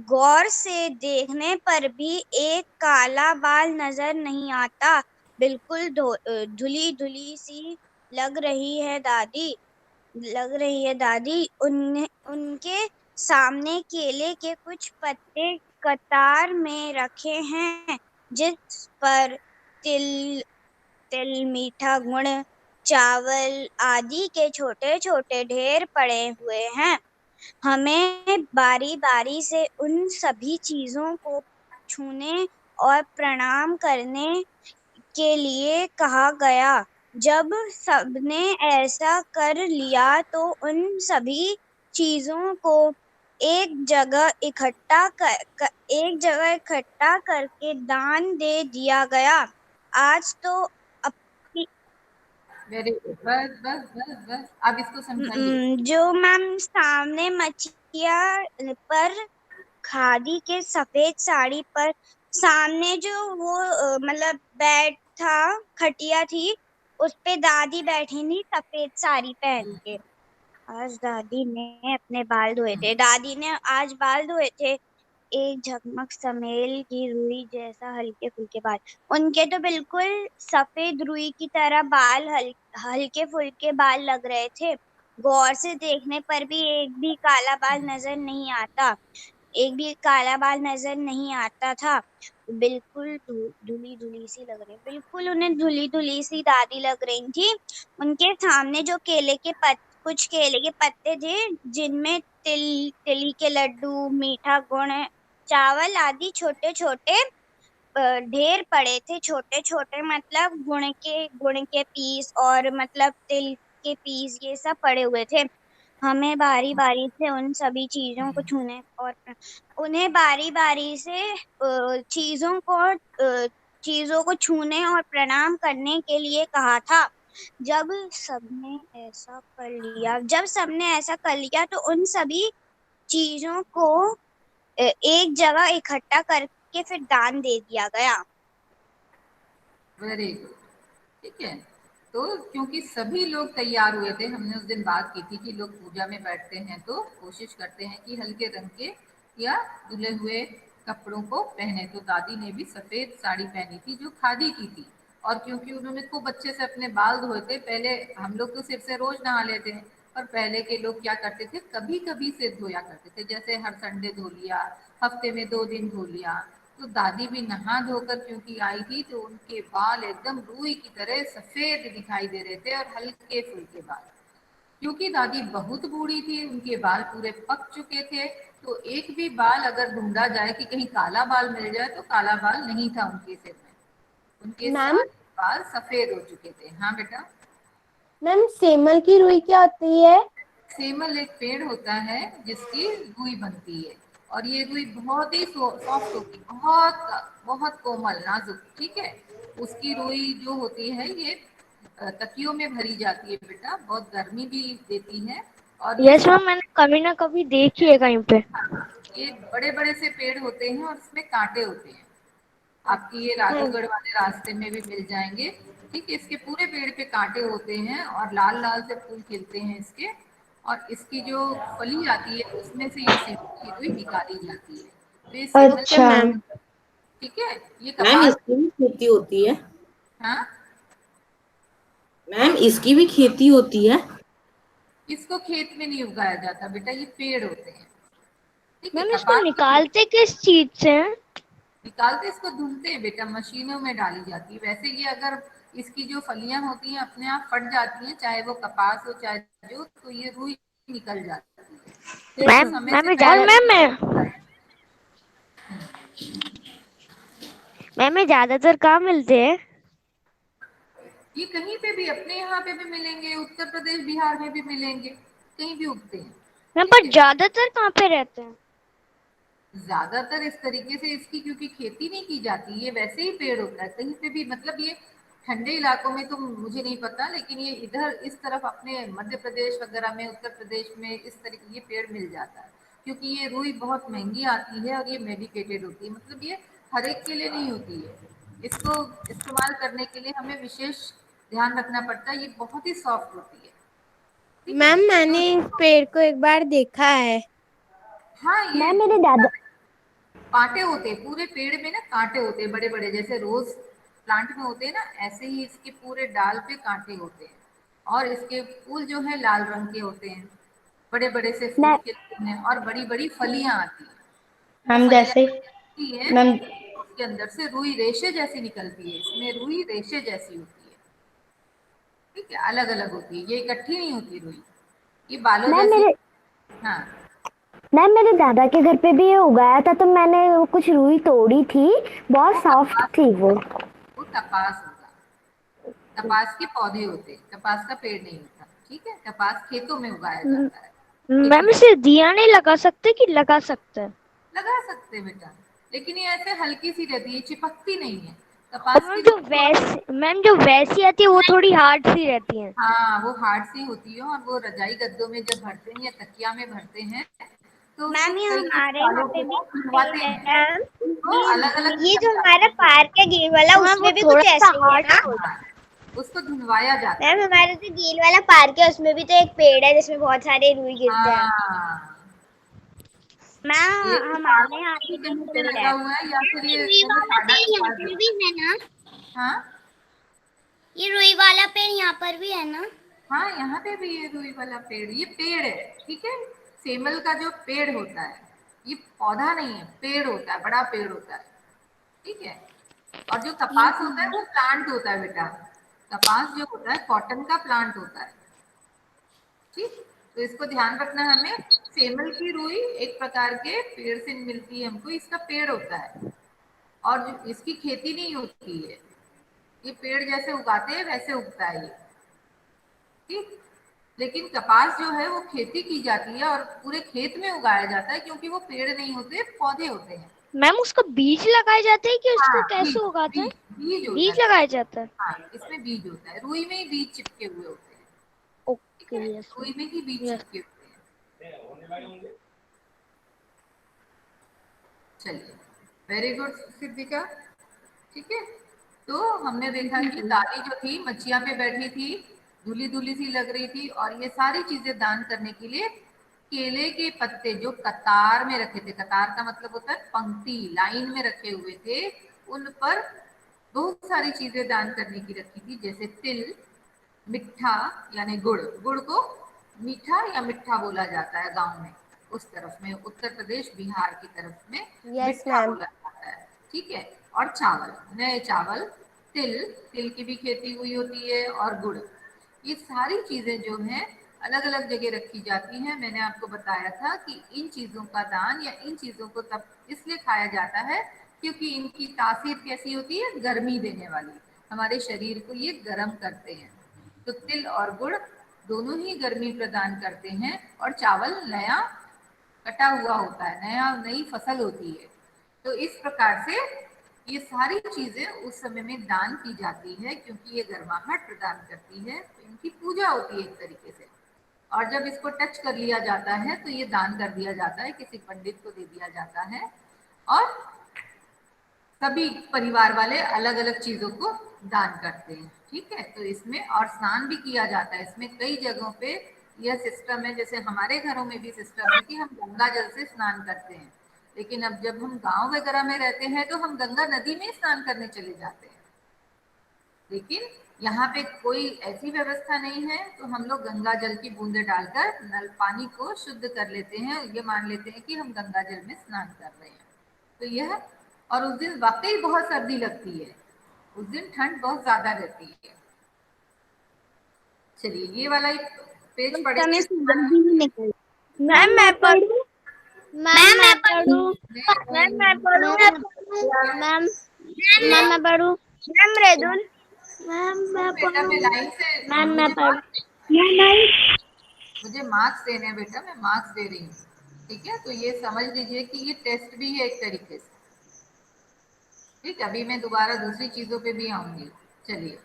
गौर से देखने पर भी एक काला बाल नजर नहीं आता। बिल्कुल धुली धुली सी लग रही है दादी। उनके सामने केले के कुछ पत्ते कतार में रखे हैं, जिस पर तिल तिल, मीठा गुड़, चावल आदि के छोटे छोटे ढेर पड़े हुए हैं। हमें बारी बारी से उन सभी चीजों को छूने और प्रणाम करने के लिए कहा गया। जब सबने ऐसा कर लिया तो उन सभी चीजों को एक जगह इकट्ठा करके दान दे दिया गया। आज तो अपनी वेरी गुड, बस बस बस बस, अब इसको समझाइए। जो मैम सामने मछिया पर खादी के सफेद साड़ी पर सामने जो वो मतलब बेड था, खटिया थी, उस पे दादी बैठी थी सफेद साड़ी पहन के। आज दादी ने अपने बाल धोए थे। दादी ने आज बाल धोए थे। एक झकमक समेल की रुई जैसा हल्के फुल्के बाल। उनके तो बिल्कुल सफेद रुई की तरह बाल, हल्के फुल्के बाल लग रहे थे। गौर से देखने पर भी एक भी काला बाल नजर नहीं आता। एक भी काला बाल नजर नहीं आता था। बिल्कुल धुली धुली सी लग रही, बिल्कुल उन्हें धुली धुली सी दादी लग रही थी। उनके सामने जो कुछ केले के पत्ते थे, जिनमें तिली के लड्डू, मीठा गुड़, चावल आदि छोटे छोटे ढेर पड़े थे। छोटे छोटे मतलब गुण के पीस और मतलब तिल के पीस, ये सब पड़े हुए थे। हमें बारी बारी से उन सभी चीजों को छूने और उन्हें बारी बारी से चीजों को छूने और प्रणाम करने के लिए कहा था। जब सबने ऐसा कर लिया तो उन सभी चीजों को एक जगह इकट्ठा करके फिर दान दे दिया गया। Very good. ठीक है, तो क्योंकि सभी लोग तैयार हुए थे, हमने उस दिन बात की थी कि लोग पूजा में बैठते हैं तो कोशिश करते हैं कि हल्के रंग के या धुले हुए कपड़ों को पहने। तो दादी ने भी सफेद साड़ी पहनी थी जो खादी की थी, और क्योंकि उन्होंने खूब अच्छे से अपने बाल धोए थे। पहले हम लोग तो सिर से रोज नहा लेते हैं, पर पहले के लोग क्या करते थे, कभी कभी सिर धोया करते थे, जैसे हर संडे धो लिया, हफ्ते में 2 दिन धो लिया। तो दादी भी नहा धोकर क्योंकि आई थी, तो उनके बाल एकदम रुई की तरह सफेद दिखाई दे रहे थे और हल्के फुल्के बाल। क्योंकि दादी बहुत बूढ़ी थी, उनके बाल पूरे पक चुके थे, तो एक भी बाल अगर ढूंढा जाए कि कहीं काला बाल मिल जाए, तो काला बाल नहीं था उनके सिर में। उनके मैम सारे बाल सफेद हो चुके थे। हाँ बेटा। मैम सेमल की रुई क्या होती है? सेमल एक पेड़ होता है जिसकी रुई बनती है, और ये रुई बहुत ही सॉफ्ट होती है, बहुत बहुत कोमल नाजुक। ठीक है, उसकी रुई जो होती है ये तकियों में भरी जाती है बेटा, बहुत गर्मी भी देती है। और ये यस मैम, मैंने कभी ना कभी देखी है कहीं पे। ये बड़े बड़े से पेड़ होते हैं और इसमें कांटे होते हैं। आपकी ये मैम राघवगढ़ वाले रास्ते में भी मिल जाएंगे। ठीक है, इसके पूरे पेड़ पे कांटे होते हैं और लाल लाल से फूल खिलते हैं इसके, और इसकी जो फली आती है उसमें से ये सेमल की रुई निकाली जाती है। तो ये सेमल अच्छा अच्छा। मैम। ठीक है, ये मैम कपास। इसकी भी खेती होती है? हाँ, मैम इसकी भी खेती होती है? इसको खेत में नहीं उगाया जाता बेटा, ये पेड़ होते हैं। ठीक है, मैम इसको कपास निकालते किस चीज से हैं? निकालते, इसको धुलते हैं बेटा, मशीनों में डाली जाती है। वैसे ये अगर इसकी जो फलियां होती हैं अपने आप फट जाती हैं, चाहे वो कपास हो चाहे जो, तो ये रुई निकल जाती है। तो इसको मैम समय मैम से मैं पहले ज्यादातर कहाँ मिलते हैं? ये कहीं पे भी, अपने यहाँ पे भी मिलेंगे, उत्तर प्रदेश बिहार में भी मिलेंगे, कहीं भी उगते हैं। मैम ठीक पर है, ज्यादातर कहाँ पे रहते हैं? ज्यादातर इस तरीके से इसकी क्योंकि खेती नहीं की जाती, ये वैसे ही पेड़ होता है कहीं पे भी। मतलब ये ठंडे इलाकों में तो मुझे नहीं पता, लेकिन ये इधर इस तरफ अपने मध्य प्रदेश वगैरह में, उत्तर प्रदेश में इस तरीके ये पेड़ मिल जाता है। क्योंकि ये रुई बहुत महंगी आती है और ये मेडिकेटेड होती है, मतलब ये हर एक के लिए नहीं होती है। इसको इस्तेमाल करने के लिए हमें विशेष ध्यान रखना पड़ता है, ये बहुत ही सॉफ्ट होती है। ठीक है, मैम तो मैंने इस पेड़ को एक बार देखा है। हाँ, ये मैम मेरे दादा कांटे होते हैं पूरे पेड़ में ना, कांटे होते हैं बड़े बड़े, जैसे रोज प्लांट में होते हैं ना, ऐसे ही इसके पूरे डाल पे कांटे होते हैं। और इसके फूल जो है लाल रंग के होते हैं, बड़े बड़े से फूल मैम खिलते हैं और बड़ी बड़ी फलियां आती हैं। वो मैम फलियां जैसे होती है, मैम उसके अंदर से रुई रेशे जैसी निकलती है, इसमें रुई रेशे जैसी होती है। ठीक है, अलग अलग होती है, ये इकट्ठी नहीं होती रुई, ये बालों मैम जैसी। मेरे हाँ, मैम मेरे दादा के घर पे भी ये उगाया था, तो मैंने वो कुछ रुई तोड़ी थी, बहुत वो सॉफ्ट कपास, थी वो। वो कपास होगा, कपास के पौधे होते हैं, कपास का पेड़ नहीं होता। ठीक है, कपास खेतों में उगाया जाता है, खेती मैम में। इसे दिया नहीं लगा सकते कि लगा सकते हैं? लगा सकते हैं बेटा, लेकिन ये ऐसे हल्की सी रहती है, चिपकती नहीं है। और कपास की जो मैम जो वैसी आती है वो थोड़ी हार्ड सी रहती है। हाँ, वो हार्ड सी होती है, और वो रजाई गद्दों में जब भरते हैं या तकिया में भरते हैं, तो उसको मैम ये कई कई हमारे यहाँ सालों पे के भी बाद धुलवाते हैं। मैम, तो अलग अलग ये निकल जो जाते हमारा हैं। पार्क है गेल वाला, तो मैम वो उसमें भी थोड़ा कुछ सा ऐसे ही है हार्ड ना? हाँ, उसको धुलवाया जाता है। मैम हमारे जो गेल वाला पार्क है उसमें भी तो एक पेड़ है जिसमें बहुत सारे रुई गिरते हैं। हाँ, ये मैम हमारे पार्क यहाँ भी पे भी कहीं पे पेड़ लगा है। हुआ है, या मैम फिर ये ये रुई मैंने वाला सादा पेड़ के यहाँ पास पर भी देखा। है ना? हाँ, ये रुई वाला पेड़ यहाँ पर भी है ना? हाँ, यहाँ पे भी ये रुई वाला पेड़, ये पेड़ है। ठीक है, सेमल का जो पेड़ होता है, ये पौधा नहीं है, पेड़ होता है, बड़ा पेड़ होता है, ठीक है। और जो कपास होता है वो प्लांट होता है बेटा। कपास जो होता है कॉटन का प्लांट होता है, ठीक। तो इसको ध्यान रखना हमें। सेमल की रुई एक प्रकार के पेड़ से मिलती है हमको, इसका पेड़ होता है और इसकी खेती नहीं होती है, ये पेड़ जैसे उगाते हैं वैसे उगता है ये, ठीक। लेकिन कपास जो है वो खेती की जाती है और पूरे खेत में उगाया जाता है, क्योंकि वो पेड़ नहीं होते, पौधे होते हैं। मैम उसका बीज लगाए जाते हैं कि उसको हाँ, कैसे बीज उगाते हैं? बीज बीज होता बीज है। लगाया जाता है। हाँ, इसमें बीज होता है, रुई में ही बीज चिपके हुए होते हैं, ठीक ओके, है। यस रुई में ही बीज यस। चिपके हुए हैं। चलिए, वेरी गुड सिद्धिका, ठीक है। तो हमने देखा कि दादी जो थी मच्छिया पे बैठी थी, धुली धुली सी लग रही थी, और ये सारी चीजें दान करने के लिए केले के पत्ते जो कतार में रखे थे, कतार का मतलब होता है पंक्ति, लाइन में रखे हुए थे, उन पर बहुत सारी चीजें दान करने की रखी थी, जैसे तिल, मिठा यानी गुड़, गुड़ को मीठा या मिठा बोला जाता है गांव में, उस तरफ में उत्तर प्रदेश बिहार की तरफ में यस मिठा मैम। बोला जाता है, ठीक है। और चावल, नए चावल, तिल, तिल की भी खेती हुई होती है, और गुड़, ये सारी चीजें जो हैं अलग अलग जगह रखी जाती हैं। मैंने आपको बताया था कि इन चीजों का दान या इन चीजों को तब इसलिए खाया जाता है क्योंकि इनकी तासीर कैसी होती है, गर्मी देने वाली, हमारे शरीर को ये गर्म करते हैं। तो तिल और गुड़ दोनों ही गर्मी प्रदान करते हैं, और चावल नया कटा हुआ होता है, नया नई फसल होती है। तो इस प्रकार से ये सारी चीजें उस समय में दान की जाती है, क्योंकि ये गर्माहट प्रदान करती है, तो इनकी पूजा होती है एक तरीके से। और जब इसको टच कर लिया जाता है तो ये दान कर दिया जाता है, किसी पंडित को दे दिया जाता है, और सभी परिवार वाले अलग अलग चीजों को दान करते हैं, ठीक है। तो इसमें और स्नान भी किया जाता है, इसमें कई जगहों पे यह सिस्टम है, जैसे हमारे घरों में भी सिस्टम है कि हम गंगा जल से स्नान करते हैं, लेकिन अब जब हम गांव वगैरह में रहते हैं तो हम गंगा नदी में स्नान करने चले जाते हैं, लेकिन यहाँ पे कोई ऐसी व्यवस्था नहीं है, तो हम लोग गंगा जल की बूंदे डालकर नल पानी को शुद्ध कर लेते हैं, ये मान लेते हैं कि हम गंगा जल में स्नान कर रहे हैं। तो यह, और उस दिन वाकई बहुत सर्दी लगती है, उस दिन ठंड बहुत ज्यादा रहती है। चलिए, ये वाला एक पेज पढ़े। मैम मैं पढ़ूं? मैम मैं पढ़ूं? मैम मैं पढ़ूं? मैम मैम मैं पढ़ूं? मैम रेदुल? मैम मैं बेटा मैं पढ़ूं? लाइन से, मैम मैं पढ़ूं? मुझे मार्क्स देने हैं बेटा, मैं मार्क्स दे रही हूँ, ठीक है। तो ये समझ लीजिए कि ये टेस्ट भी है एक तरीके से, ठीक। अभी मैं दोबारा दूसरी चीजों पे भी आऊंगी। चलिए,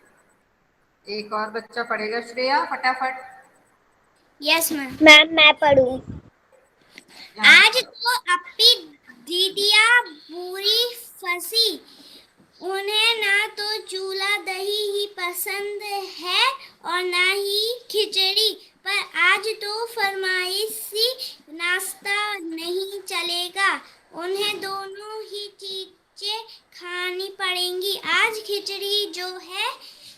एक और बच्चा पढ़ेगा, श्रेया फटाफट। Yes ma'am. मैम मैं पढ़ूं? आज तो अपनी दीदिया बुरी फंसी, उन्हें ना तो चूल्हा दही ही पसंद है और ना ही खिचड़ी, पर आज तो फरमाइशी नाश्ता नहीं चलेगा, उन्हें दोनों ही चीजें खानी पड़ेंगी। आज खिचड़ी जो है,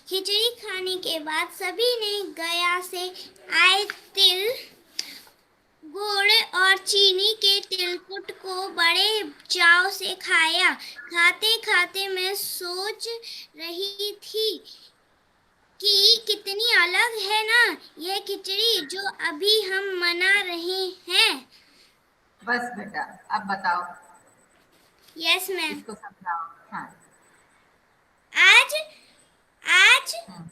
खिचड़ी खाने के बाद सभी ने गया से आए तिल, गुड़ और चीनी के तिलकुट को बड़े चाव से खाया। खाते खाते मैं सोच रही थी कि कितनी अलग है ना यह खिचड़ी जो अभी हम मना रहे हैं। बस बेटा, अब बताओ, यस मैम। इसको समझाओ। हाँ। आज आज हम्म,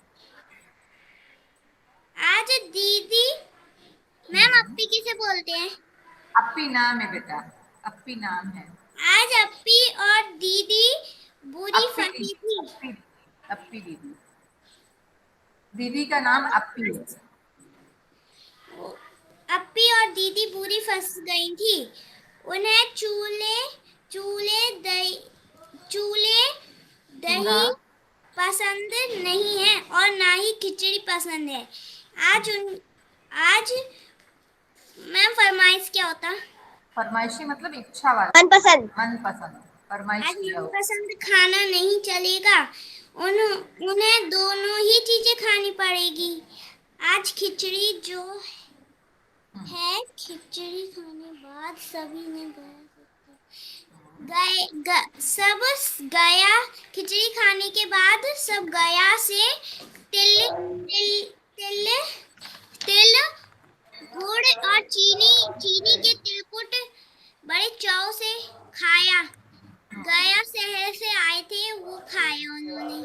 आज दीदी, मैम अपी किसे बोलते हैं? अपी नाम है बेटा, अपी नाम है। आज अपी और दीदी बुरी अपी फंसी दीदी, थी। अपी दीदी, दीदी का नाम अपी है। अपी और दीदी बुरी फंस गई थी। उन्हें चूल्हे दही पसंद नहीं है और ना ही खिचड़ी पसंद है। आज मैम फरमाइश क्या होता? फरमाइशी मतलब इच्छा वाला, मनपसंद। मनपसंद, फरमाइश आज किया हो। मनपसंद खाना नहीं चलेगा, उन्हें दोनों ही चीजें खानी पड़ेगी। आज खिचड़ी जो है, खिचड़ी खाने बाद सभी ने गया सब गया खिचड़ी खाने के बाद सब गया से तिल तिल तिल तिल गुड़ और चीनी के तिलकुट बड़े चाव से खाया। गया शहर से आए थे, वो खाया उन्होंने।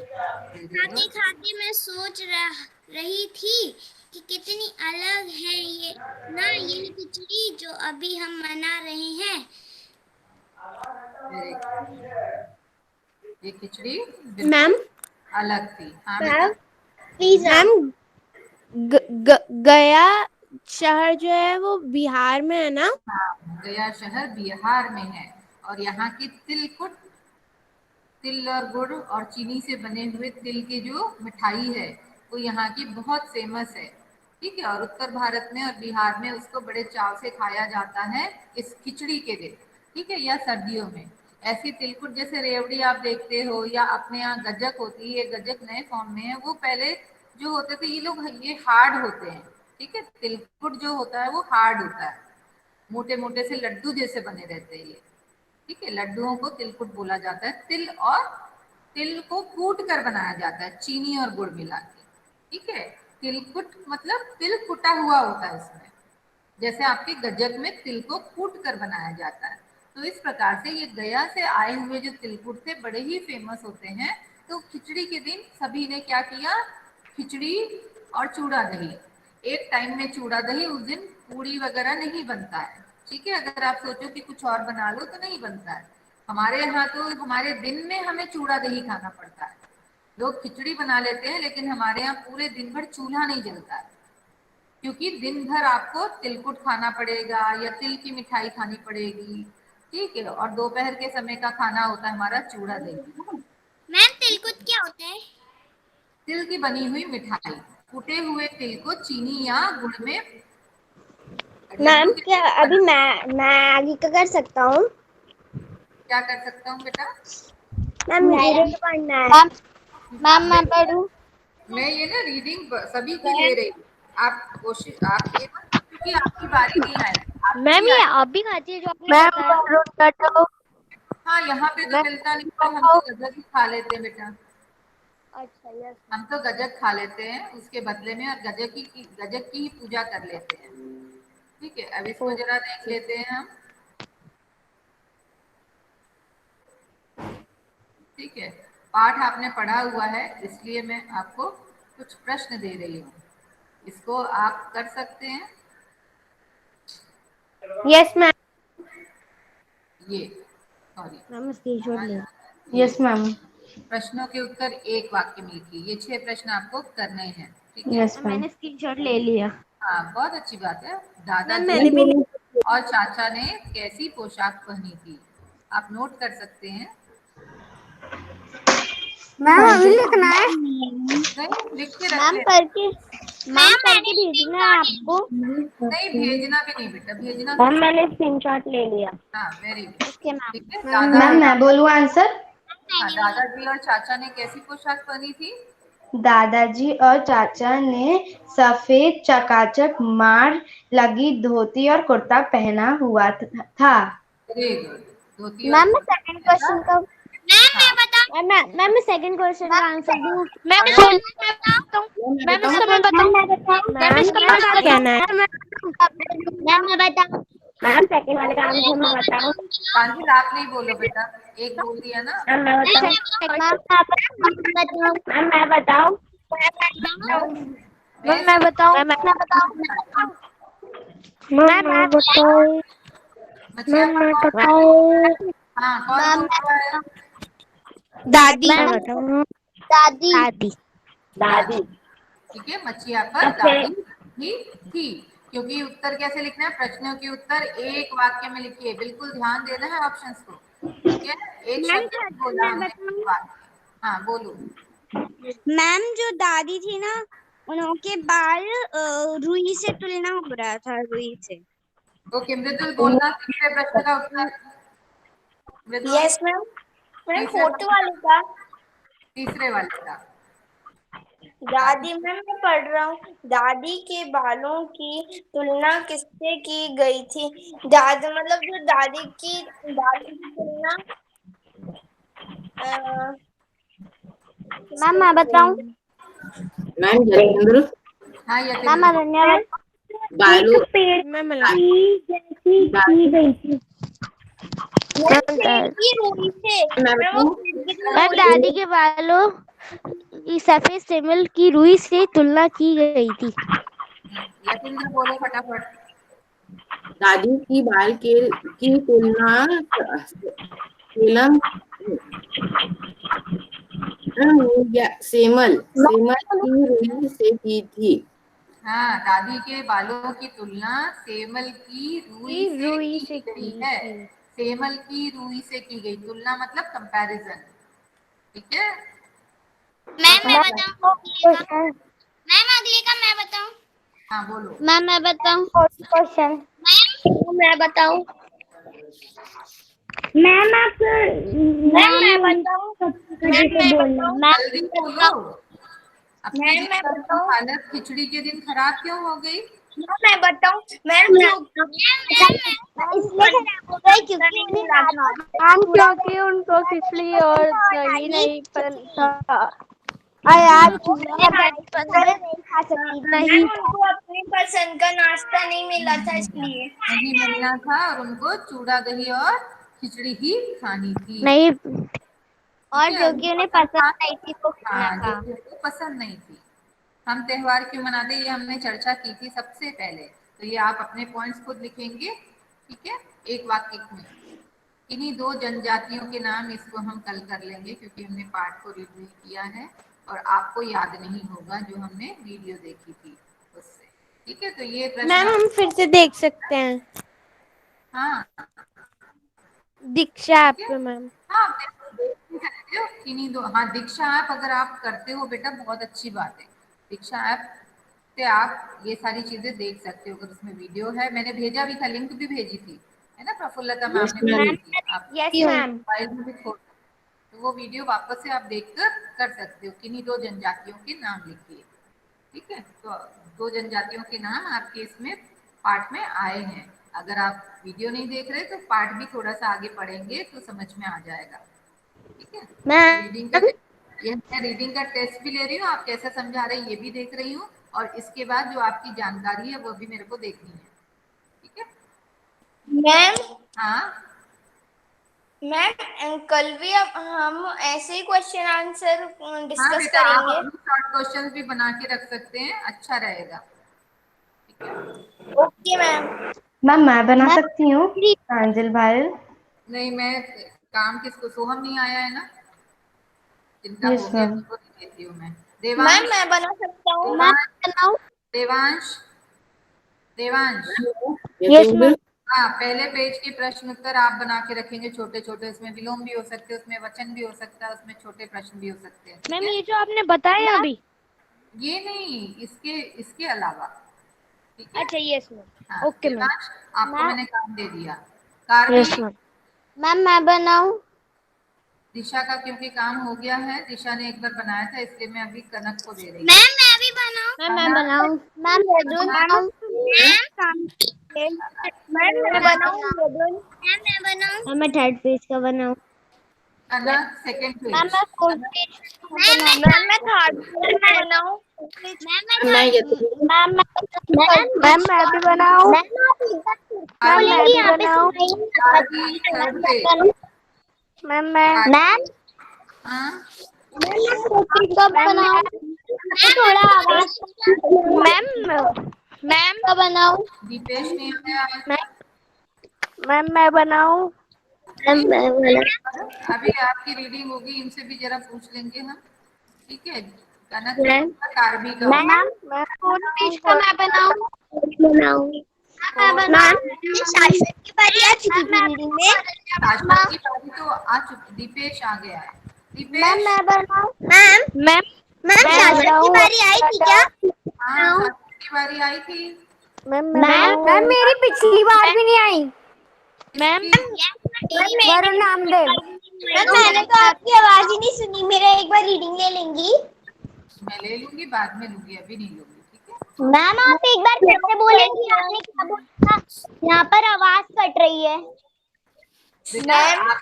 खाते खाते मैं सोच रही थी कि कितनी अलग है ये ना यह खिचड़ी जो अभी हम बना रहे हैं। ये खिचड़ी मैम बिल्कुल अलग थी। हाँ बेटा। प्लीज मैम गया शहर जो है वो बिहार में है ना? हाँ, गया शहर बिहार में है और यहाँ की तिलकुट, तिल और गुड़ और चीनी से बने हुए तिल की जो मिठाई है वो यहाँ की बहुत फेमस है। ठीक है, और उत्तर भारत में और बिहार में उसको बड़े चाव से खाया जाता है इस खिचड़ी के दिन। ठीक है, या सर्दियों में। ऐसी तिलकुट जैसे रेवड़ी आप देखते हो या अपने यहाँ गज्जक होती है, गज्जक नए फॉर्म में है, वो पहले जो होते थे ये लोग ये हार्ड होते हैं। ठीक है, तिलकुट जो होता है वो हार्ड होता है, मोटे मोटे से लड्डू जैसे बने रहते हैं ये। ठीक है, लड्डुओं को तिलकुट बोला जाता है। तिल को कूट कर बनाया जाता है चीनी और गुड़ मिला के। ठीक है, तिलकुट मतलब तिल कुटा हुआ होता है इसमें, जैसे आपके गज्जक में तिल को कूट कर बनाया जाता है। तो इस प्रकार से ये गया से आए हुए जो तिलकुट थे बड़े ही फेमस होते हैं। तो खिचड़ी के दिन सभी ने क्या किया, खिचड़ी और चूड़ा दही। एक टाइम में चूड़ा दही, उस दिन पूड़ी वगैरह नहीं बनता है। ठीक है, अगर आप सोचो कि कुछ और बना लो तो नहीं बनता है। हमारे यहाँ तो हमारे दिन में हमें चूड़ा दही खाना पड़ता है। लोग खिचड़ी बना लेते हैं लेकिन हमारे यहाँ पूरे दिन भर चूल्हा नहीं जलता है, क्योंकि दिन भर आपको तिलकुट खाना पड़ेगा या तिल की मिठाई खानी पड़ेगी। ठीक है, और दोपहर के समय का खाना होता है हमारा चूड़ा दही। मैम तिलकुट क्या होता है? तिल की बनी हुई मिठाई, कुटे हुए तिल को चीनी या गुड़ में मैम लड्डू के क्या जैसे अभी बना। मैं आगे का कर सकता हूँ? क्या कर सकता हूँ बेटा? मैम रीडिंग पढ़ना है। मैम मैं पढ़ूं? मैं ये ना रीडिंग सभी की ले रही हूँ। आप कोशिश, आप ये मत सोचो कि आपकी बारी नहीं आएगी, आपकी मैम भी ये आएगी। आप भी खाती है जो आपने बताया? हाँ, यहाँ पे तो मिलता नहीं है, हम तो गजक ही खा लेते हैं बेटा। अच्छा यस। हम तो गजक खा लेते हैं उसके बदले में, और गजक की ही पूजा कर लेते हैं। ठीक है, अब इसको जरा देख लेते हैं हम। ठीक है, पाठ आपने पढ़ा हुआ है इसलिए मैं आपको कुछ प्रश्न दे रही हूँ, इसको आप कर सकते हैं। Yes ma'am. ये सॉरी, मैम स्क्रीनशॉट ले। ये यस मैम। प्रश्नों के उत्तर एक वाक्य में लिखिए। ये 6 प्रश्न आपको करने हैं। ठीक है, यस मैम मैंने स्क्रीनशॉट ले लिया। हाँ बहुत अच्छी बात है। मैम दादाजी मैंने भी और चाचा ने कैसी पोशाक पहनी थी, आप नोट कर सकते हैं। मैम अभी लिखना है। नहीं, लिख के रख मैम लेना। करके भेजना है आपको। नहीं, भेजना भी नहीं बेटा, भेजना मैम कुछ। मैंने स्क्रीनशॉट ले लिया। हाँ, वेरी गुड। Okay ma'am. ठीक है, मैम मैं बोलूँ आंसर? हाँ, दादाजी और चाचा ने कैसी पोशाक पहनी थी? दादाजी और चाचा ने सफेद चकाचक मार लगी धोती और कुर्ता पहना हुआ था। Very good. धोती और मैम मैं कुर्ता सेकंड पहना क्वेश्चन था। का हाँ, मैम मैं सेकंड क्वेश्चन का आंसर दूं? मैम अगर इसका मैं बताऊं? मैम इसका मैं क्या कहना है? मैम मैं बताऊं? मैम सेकंड वाले का आंसर मैं बताऊं? कांजिल आप नहीं बोलो बेटा, एक बोल दिया ना। मैम मैं बताऊं? मैम मैं बताऊं? मैं मैं बताऊं? बच्चिया पर कौन बोल रहा है? हाँ, कौन बोल रहा है? दादी। दादी। दादी। दादी। ठीक है, मच्छिया पर दादी ही थी। क्योंकि उत्तर कैसे लिखना है, प्रश्नों के उत्तर एक वाक्य में लिखिए। बिल्कुल ध्यान देना है ऑप्शंस को। ठीक है, एक मैम शब्द नहीं बोला मैं हमने, बताऊं? वाक्य। हाँ बोलो। मैम जो दादी थी ना, उनके बाल रुई से तुलना हो रहा था, रुई से। ओके, मृदुल बोलना तीसरे प्रश्न का उत्तर। मृदुल, मैम। तीसरे प्रश्न का, तीसरे वाले का। दादी मैम मैं पढ़ रहा हूँ। दादी के बालों की तुलना किससे की गई थी? दादी मतलब जो दादी की तुलना मैम मैं बताऊं? मैम जतेंद्र हाँ मैम यतेंद्र बोलो। अनन्या बालों मैम जैसी की गई थी। पेड़ की रूई से। मैं मैम वो बताऊं? पेड़ की मैम रूई दादी के बालों की सफेद सेमल की रुई से तुलना की गई थी। यतेंद्र बोलो फटाफट। दादी की बाल के की तुलना सेलम सेमल सेमल की रुई से की थी। हाँ, दादी के बालों की तुलना सेमल की रुई से रुई की से गई की है। थी। सेमल की रुई से की गई, तुलना मतलब कंपैरिजन। ठीक है। मैम मैं चौथा बताऊं अगले का? मैम अगले का मैं बताऊं? हाँ बोलो। मैम मैं बताऊं? क्वेश्चन मैम मैं बताऊं? मैम आप मैम मैं बताऊं? मैम मैं बताऊं? जल्दी बोलो। अपनी मैम दिन मैं भर की बताऊं? हालत खिचड़ी के दिन खराब क्यों हो गई? मैम मैं बताऊं? मैम इसलिए खराब हो गई क्योंकि उन्हें मैम क्योंकि उनको खिचड़ी और दही नहीं पसंद था। और आज नहीं खा सकती मैम उनको अपनी पसंद का नाश्ता नहीं मिला था इसलिए। नहीं मिलना था और उनको चूड़ा दही और खिचड़ी ही खानी थी। नहीं, ठीक और है, जो कि उनको उन्हें पसंद पसंद था। नहीं थी वो खाना हाँ, जो था। कि उनको पसंद नहीं थी। हम त्योहार क्यों मनाते हैं ये हमने चर्चा की थी सबसे पहले। तो ये आप अपने पॉइंट्स खुद लिखेंगे। ठीक है, एक वाक्य में। इन्हीं दो जनजातियों के नाम, इसको हम कल कर लेंगे क्योंकि हमने पाठ को रिव्यू किया है और आपको याद नहीं होगा जो हमने वीडियो देखी थी उससे। ठीक है, तो ये प्रश्न मैम हम फिर से देख सकते हैं हाँ दीक्षा ऐप ठीक है। पे मैम। हाँ आप देख भी सकते हो किन्हीं दो। हाँ, दीक्षा ऐप अगर आप करते हो बेटा बहुत अच्छी बात है। दीक्षा ऐप से आप ये सारी चीजें देख सकते हो। अगर उसमें वीडियो है, मैंने भेजा भी था, लिंक भी भेजी थी, है ना, प्रफुल्लता मैम ने भेजी थी। आप यस मैम। मोबाइल में भी खोल, तो वो वीडियो वापस से आप देखकर कर सकते हो। किन्हीं दो जनजातियों के नाम लिखिए। ठीक है, तो दो जनजातियों के नाम आपके इसमें पाठ में आए हैं। अगर आप वीडियो नहीं देख रहे तो पाठ भी थोड़ा सा आगे पढ़ेंगे तो समझ में आ जाएगा। ठीक है, तो रीडिंग का ये मैं रीडिंग का टेस्ट भी ले रही हूँ, आप कैसा समझा रहे हैं ये भी देख रही हूँ, और इसके बाद जो आपकी जानकारी है वो भी मेरे को देखनी है। ठीक है। मैम हाँ मैम कल भी अब हम ऐसे ही क्वेश्चन आंसर हाँ डिस्कस बेटा, आप करेंगे। अपने शॉर्ट क्वेश्चन भी बना के रख सकते हैं, अच्छा रहेगा। ठीक है। Okay ma'am. मैम मैं बना सकती हूँ प्रांजल भाई? नहीं, मैं काम किसको, सोहम नहीं आया है ना, जिनका हो यस गया मैम। उनको नहीं देती हूँ मैं। मैम देवांश, मैं बना सकता हूँ। देवांश, देवांश। Yes ma'am. हाँ, पहले पेज के प्रश्न उत्तर आप बना के रखेंगे छोटे छोटे। उसमें विलोम भी हो सकते हैं, उसमें वचन भी हो सकता है, उसमें छोटे प्रश्न भी हो सकते हैं। ठीक मैम है, ये जो आपने बताया अभी। ये नहीं, इसके इसके अलावा। ठीक है। अच्छा यस मैम। हाँ ओके मैम। देवांश, आपको मैम मैंने काम दे दिया। Karbi, yes ma'am. मैम मैं बनाऊं? दिशा का क्योंकि काम हो गया है, दिशा ने एक बार बनाया था, इसलिए मैं अभी कनक को दे रही हूँ। मैम मैं भी बनाऊं? मैम मैं बनाऊं? मैम बनाऊं? मैम मैं बनाऊँ? मैम मैं बनाऊं? मैम मैं थर्ड पेज का बनाऊं? कनक सेकंड मैम पेज। मैं फोर्थ पेज का मैम बनाऊं? मैम मैं थर्ड बनाऊँ? मैम मैं मैं थर्ड यतीन मैम मैम मैं भी बनाऊं? मैम मैं भी बनाऊं? Karbi third page. मैम मैं हाँ कब बनाऊं? थोड़ा आवाज। मैम मैम कब बनाऊं? दीपेश नहीं आया आज तक। मैम मैं बनाऊं? अभी आपकी रीडिंग होगी, इनसे भी जरा पूछ लेंगे हम। ठीक है, कनक का होगा, कार्बी का होगा। मैं फोर्थ पेज का मैं बनाऊं? शाश्वत की बारी आ चुकी थी रीडिंग में। शाश्वत की बारी तो आ चुकी, दीपेश आ गया है। दीपेश, मैं बनाऊं? मैम शाश्वत की बारी आई थी क्या? हाँ शाश्वत की बारी आई थी। मैम मैम मेरी पिछली बार भी नहीं आई। मैम वरुण नामदेव। मैम मैंने तो आपकी आवाज ही नहीं सुनी, मेरा एक बार रीडिंग ले लेंगी? मैं ले लूंगी, बाद में लूंगी, अभी नहीं लूंगी, ठीक है। मैम आप एक बार फिर से बोलेंगी, आपने क्या बोला था? यहाँ पर आवाज कट रही है। बेटा आप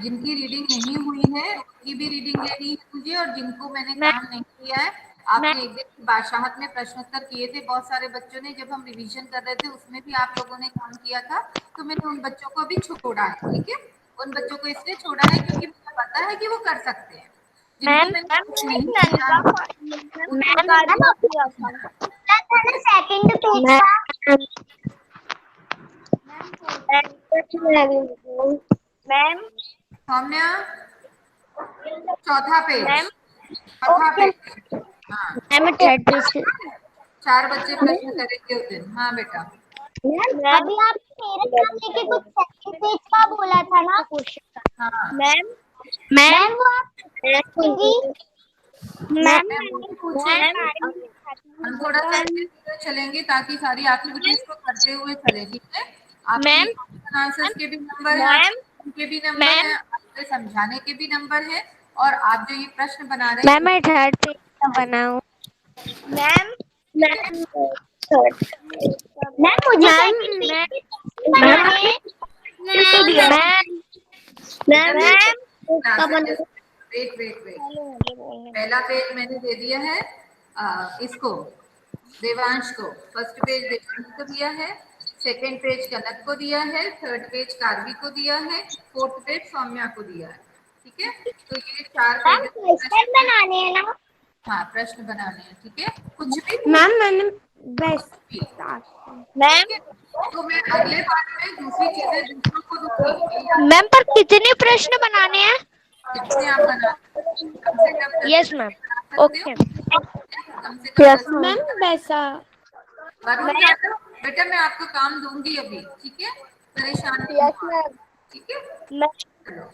जिनकी रीडिंग नहीं हुई है उनकी भी रीडिंग लेनी है मुझे, और जिनको मैंने काम नहीं किया है, आपने एक दिन बादशाहत में प्रश्नोत्तर किए थे बहुत सारे बच्चों ने, जब हम रिवीजन कर रहे थे उसमें भी आप लोगों ने काम किया था, तो मैंने उन बच्चों को अभी छोड़ा है, ठीक है। उन बच्चों को इसलिए छोड़ा है क्योंकि मुझे पता है कि वो कर सकते हैं। जिनको मैंने नहीं किया, सेकंड पेज मैम सौम्या चौथा पेज, चौथा पेज, हाँ मैम थर्ड पेज। 4 बच्चे प्रश्न करेंगे उस दिन। हाँ बेटा, अभी आप मेरे नाम लेके कुछ सेकंड पेज का बोला था ना क्वेश्चन का। हाँ मैम वो आप पूछेंगी? मैम हम थोड़ा सा धीरे चलेंगे ताकि सारी एक्टिविटीज को करते हुए चले, ठीक है। आपके आंसर्स के भी नंबर है, उनके भी नंबर है, आपके समझाने के भी नंबर है, और आप जो ये प्रश्न बना रहे हैं मैं थर्ड पेज का बनाऊं? मैम मुझे सेकंड पेज बनाने हैं। वेट वेट वेट, पहला पेज मैंने दे दिया है इसको देवांश को, फर्स्ट पेज देवांश को दिया है, सेकंड पेज कनक को दिया है, थर्ड पेज कार्वी को दिया है, फोर्थ पेज सौम्या को दिया है, ठीक है। तो ये 4 पेज बनाने हैं ना? हाँ प्रश्न बनाने हैं, ठीक है। कुछ भी मैम मैंने बेस्ट मैम, तो मैं अगले पार्ट में दूसरी चीजें दूसरों को दूंगी। मैम पर कितने प्रश्न बनाने हैं? जितने आप बना कम से कम यस मैम, ओके। कम से कम मैम वैसा वरुण यादव, बेटा मैं आपको काम दूंगी अभी, ठीक है, परेशान नहीं होना, ठीक है। चलो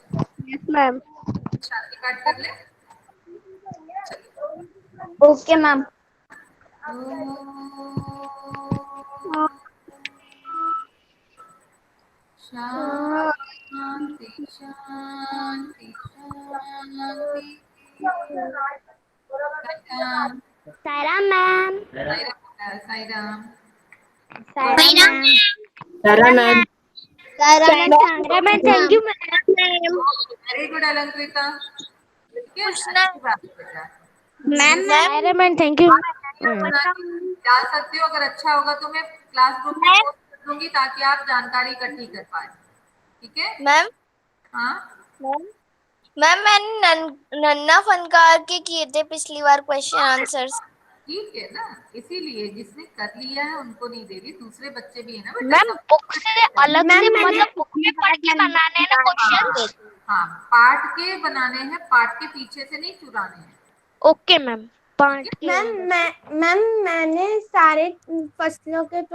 यस मैम, शांति पाठ कर ले। Okay ma'am. Shanti Shanti Shanti. Sairam ma'am. Sairam. Tara ma'am, ma'am thank you ma'am. Very good Alankrita, ठीक है, अच्छी बात है बेटा। Ma'am thank you. डाल सकते हो, अगर अच्छा होगा तो मैं क्लास ग्रुप में पोस्ट कर दूंगी ताकि आप जानकारी इकट्ठी कर पाए, ठीक है। मैम हाँ मैंने नन्ना फनकार के किए थे पिछली बार क्वेश्चन आंसर्स। ठीक है ना, इसीलिए जिसने कर लिया है उनको नहीं दे रही, दूसरे बच्चे भी है ना बेटा, मैम बुक से अलग से मतलब बुक में पढ़ के बनाने हैं ना क्वेश्चन? हाँ पार्ट के बनाने हैं, पार्ट के पीछे से नहीं चुराने हैं। ओके मैम, पार्ट मैम मैंने सारे फसलों के